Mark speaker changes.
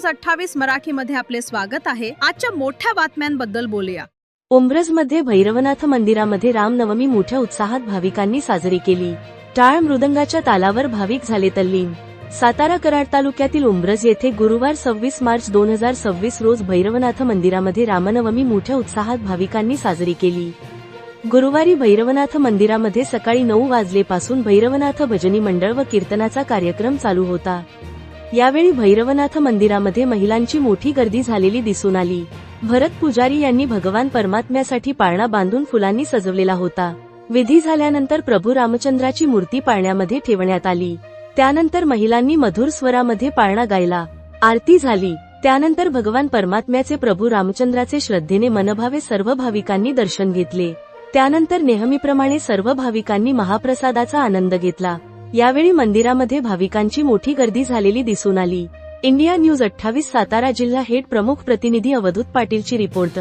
Speaker 1: News 28 मराठीमध्ये आपले स्वागत आहे। आजच्या मोठ्या बातम्यांबद्दल बोलूया।
Speaker 2: उंब्रजमध्ये भैरवनाथ मंदिरामध्ये रामनवमी मोठ्या उत्साहात भाविकांनी साजरी केली। टाळ मृदंगाच्या तालावर भाविक झाले तल्लीन। सातारा कराड तालुक्यातील उंब्रज येथे गुरुवार 26 मार्च 2026 रोज भैरवनाथ मंदिरामध्ये रामनवमी मोठ्या उत्साहात भाविकांनी साजरी केली। गुरुवारी भैरवनाथ मंदिरामध्ये सकाळी 9 वाजलेपासून भैरवनाथ भजनी मंडळ व कीर्तनाचा कार्यक्रम चालू होता। यावेळी भैरवनाथ मंदिरामध्ये महिलांची मोठी गर्दी झालेली दिसून आली। भरत पुजारी यांनी भगवान परमात्म्यासाठी पाळणा बांधून फुलांनी सजवलेला होता। विधी झाल्यानंतर प्रभू रामचंद्राची मूर्ती पाळण्यामध्ये ठेवण्यात आली। त्यानंतर महिलांनी मधुर स्वरामध्ये पाळणा गायला, आरती झाली। त्यानंतर भगवान परमात्म्याचे प्रभू रामचंद्राचे श्रद्धेने मनभावे सर्व भाविकांनी दर्शन घेतले। त्यानंतर नेहमीप्रमाणे सर्व भाविकांनी महाप्रसादाचा आनंद घेतला। यावेळी मंदिरामध्ये भाविकांची मोठी गर्दी झालेली दिसून आली। इंडिया न्यूज 28 सातारा जिल्हा हेड प्रमुख प्रतिनिधी अवधूत पाटीलची रिपोर्ट।